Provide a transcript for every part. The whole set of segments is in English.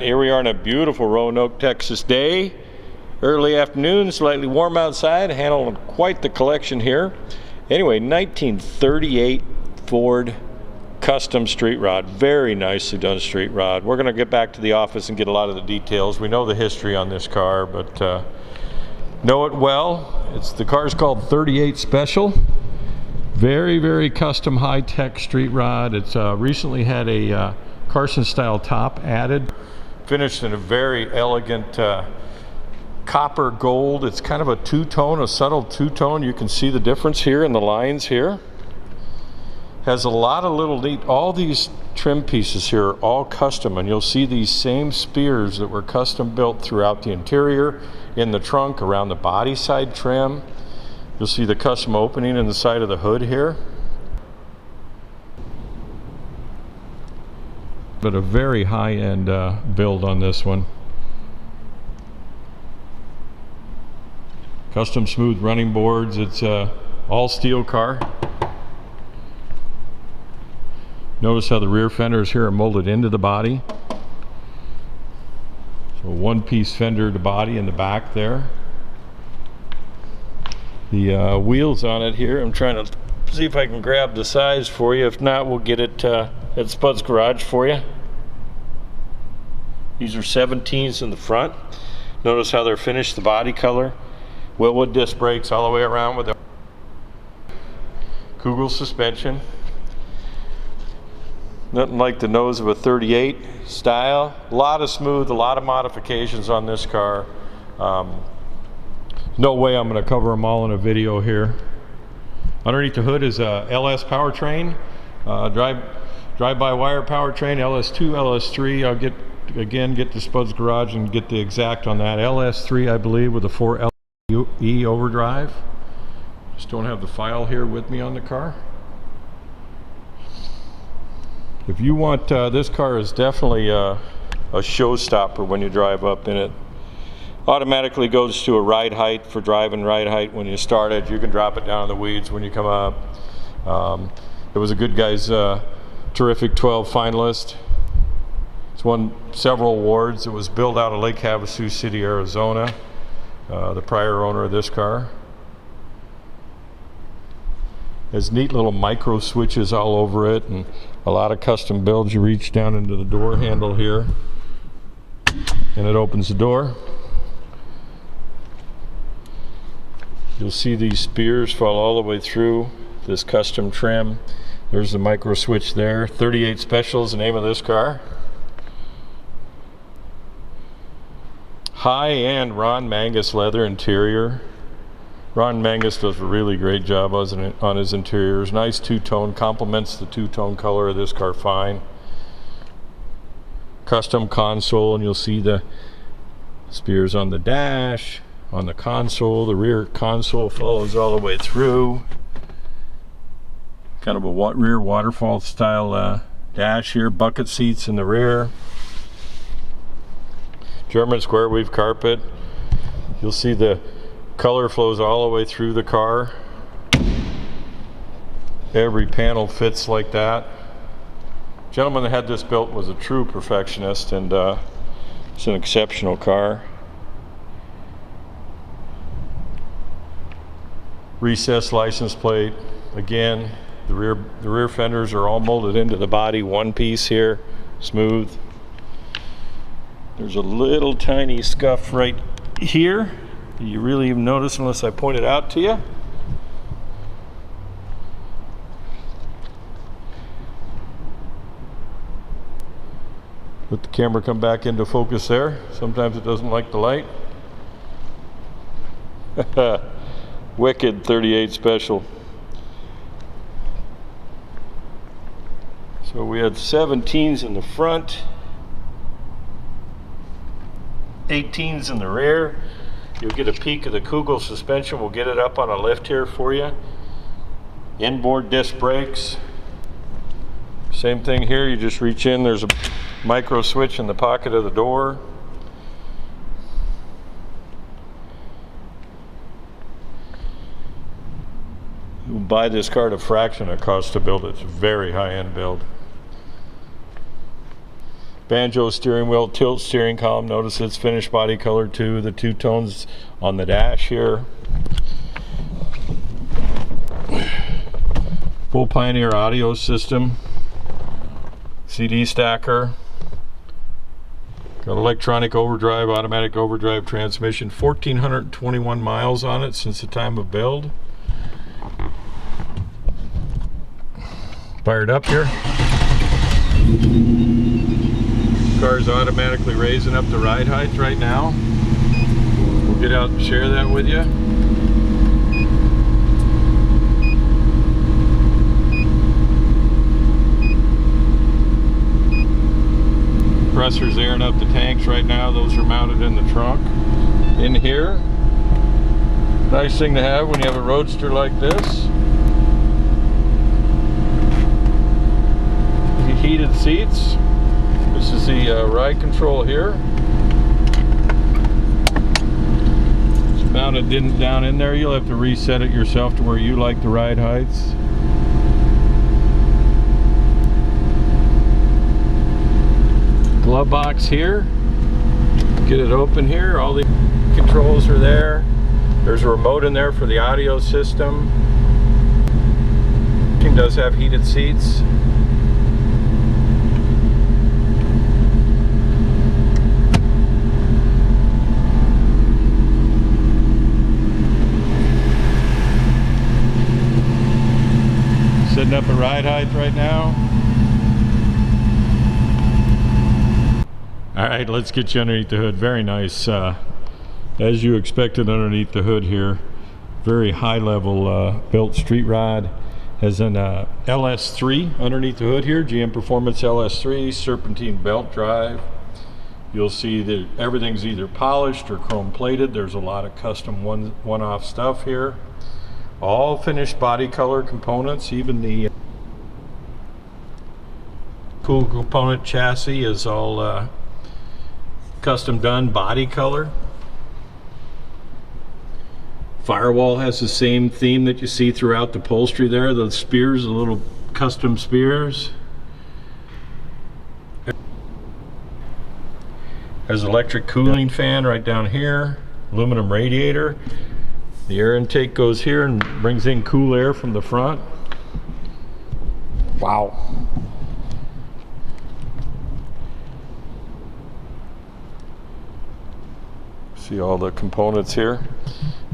here we are on a beautiful Roanoke, Texas day. Early afternoon, slightly warm outside, handling quite the collection here. Anyway, 1938 Ford custom street rod, very nicely done street rod. We're gonna get back to the office and get a lot of the details. We know the history on this car, but know it well. The car's called 38 Special. Very, very custom high-tech street rod. It's recently had a Carson style top added. Finished in a very elegant copper gold. It's kind of a two-tone, a subtle two-tone. You can see the difference here in the lines here. Has a lot of little neat, all these trim pieces here are all custom, and you'll see these same spears that were custom built throughout the interior, in the trunk, around the body side trim. You'll see the custom opening in the side of the hood here. But a very high-end build on this one. Custom smooth running boards. It's a all steel car. Notice how the rear fenders here are molded into the body. So one-piece fender to body in the back there. The wheels on it here, I'm trying to see if I can grab the size for you. If not, we'll get it at Spud's Garage for you. These are 17s in the front. Notice how they're finished, the body color. Wilwood Disc brakes all the way around with the Kugel suspension. Nothing like the nose of a 38 style. A lot of smooth, a lot of modifications on this car. No way I'm going to cover them all in a video here. Underneath the hood is a LS powertrain, drive-by-wire powertrain, LS2, LS3. I'll get to Spud's Garage and get the exact on that. LS3, I believe, with a 4L60E overdrive. Just don't have the file here with me on the car. If you want, this car is definitely a showstopper when you drive up in it. Automatically goes to a ride height for driving ride height when you start it. You can drop it down in the weeds when you come up. It was a GOODGUYS terrific 12 finalist. It's won several awards. It was built out of Lake Havasu City, Arizona. The prior owner of this car. There's neat little micro switches all over it and a lot of custom builds. You reach down into the door handle here and it opens the door. You'll see these spears fall all the way through this custom trim. There's the micro switch there. 38 Special is the name of this car. High-end Ron Mangus leather interior. Ron Mangus does a really great job on his interiors. Nice two-tone, complements the two-tone color of this car fine. Custom console, and you'll see the spears on the dash, on the console. The rear console follows all the way through. Kind of a rear waterfall style dash here. Bucket seats in the rear. German square weave carpet. You'll see the color flows all the way through the car. Every panel fits like that. The gentleman that had this built was a true perfectionist, and it's an exceptional car. Recessed license plate. Again, the rear fenders are all molded into the body, one piece here, smooth. There's a little tiny scuff right here. You really even notice unless I point it out to you. Let the camera come back into focus there. Sometimes it doesn't like the light. Wicked 38 Special. So we had 17s in the front, 18s in the rear. You'll get a peek of the Kugel suspension. We'll get it up on a lift here for you. Inboard disc brakes. Same thing here. You just reach in. There's a micro switch in the pocket of the door. You'll buy this car at a fraction of the cost to build it. It's a very high-end build. Banjo steering wheel, tilt steering column. Notice it's finished body color too. The two tones on the dash here. Full Pioneer audio system. CD stacker. Got electronic overdrive, automatic overdrive transmission. 1,421 miles on it since the time of build. Fired up here. Car's automatically raising up the ride height right now. We'll get out and share that with you. Compressor's airing up the tanks right now. Those are mounted in the trunk. In here, nice thing to have when you have a Roadster like this. Heated seats. This is the ride control here. It's mounted down in there. You'll have to reset it yourself to where you like the ride heights. Glove box here. Get it open here. All the controls are there. There's a remote in there for the audio system. It does have heated seats. Setting up a ride height right now. Alright, let's get you underneath the hood. Very nice, as you expected underneath the hood here. Very high level built street rod. Has an LS3 underneath the hood here. GM Performance LS3, serpentine belt drive. You'll see that everything's either polished or chrome plated. There's a lot of custom one-off stuff here. All finished body color components. Even the Kugel Komponent chassis is all custom done body color. Firewall has the same theme that you see throughout the upholstery there. The spears, the little custom spears. There's an electric cooling fan right down here. Aluminum radiator. The air intake goes here and brings in cool air from the front. Wow. See all the components here.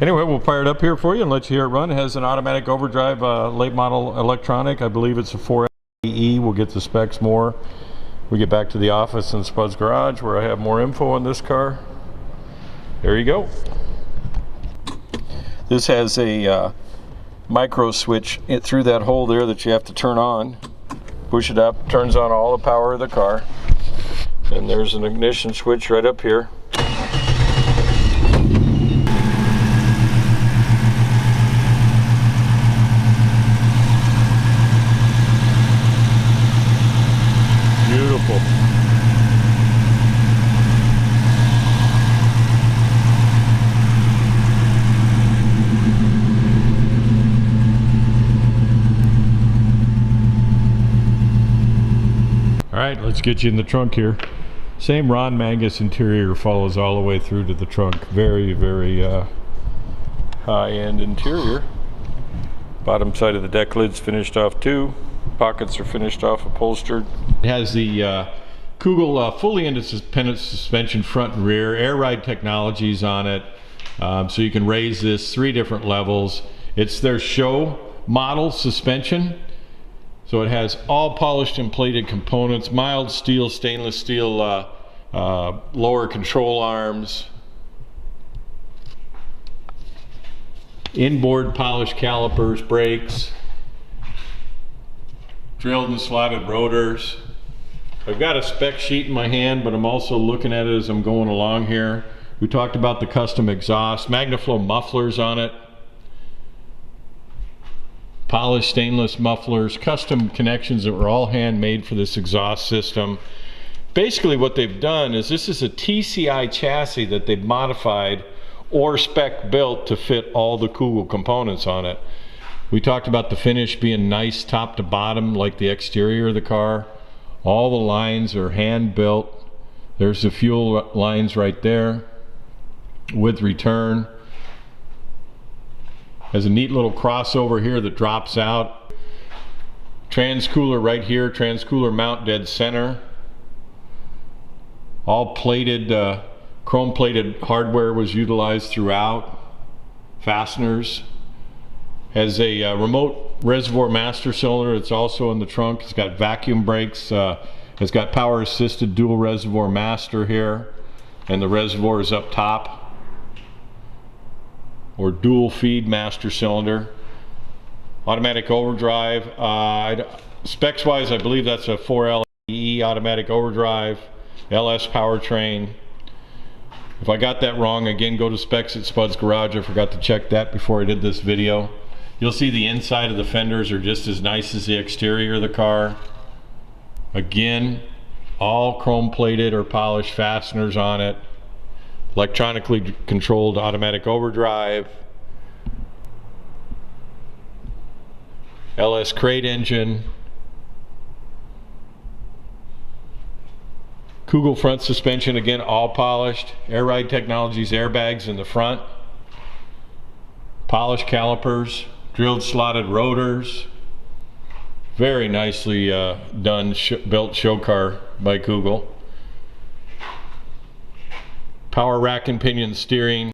Anyway, we'll fire it up here for you and let you hear it run. It has an automatic overdrive, late model electronic. I believe it's a 4L60E. We'll get the specs more. We get back to the office in Spud's garage where I have more info on this car. There you go. This has a micro switch through that hole there that you have to turn on. Push it up, turns on all the power of the car. And there's an ignition switch right up here. Beautiful. All right, let's get you in the trunk here. Same Ron Mangus interior follows all the way through to the trunk. Very, very high-end interior. Bottom side of the deck lid's finished off too. Pockets are finished off, upholstered. It has the Kugel fully independent suspension front and rear, air ride technologies on it, so you can raise this 3 different levels. It's their show model suspension, so it has all polished and plated components, mild steel, stainless steel lower control arms, inboard polished calipers, brakes, drilled and slotted rotors. I've got a spec sheet in my hand, but I'm also looking at it as I'm going along here. We talked about the custom exhaust, MagnaFlow mufflers on it, polished stainless mufflers, custom connections that were all handmade for this exhaust system. Basically what they've done is this is a T.C.I. chassis that they've modified or spec built to fit all the Kugel components on it. We talked about the finish being nice top to bottom like the exterior of the car. All the lines are hand built. There's the fuel lines right there with return. Has a neat little crossover here that drops out. Transcooler right here, transcooler mount dead center. All plated, chrome plated hardware was utilized throughout. Fasteners. Has a remote reservoir master cylinder. It's also in the trunk. It's got vacuum brakes. It's got power assisted dual reservoir master here, and the reservoir is up top, or dual feed master cylinder. Automatic overdrive. Specs wise, I believe that's a 4L60E automatic overdrive, LS powertrain. If I got that wrong, again, go to Specs at Spud's Garage. I forgot to check that before I did this video. You'll see the inside of the fenders are just as nice as the exterior of the car. Again, all chrome plated or polished fasteners on it. Electronically controlled automatic overdrive. LS crate engine. Kugel front suspension, again, all polished. Air Ride Technologies airbags in the front. Polished calipers. Drilled slotted rotors. Very nicely done built show car by Kugel. Power rack and pinion steering.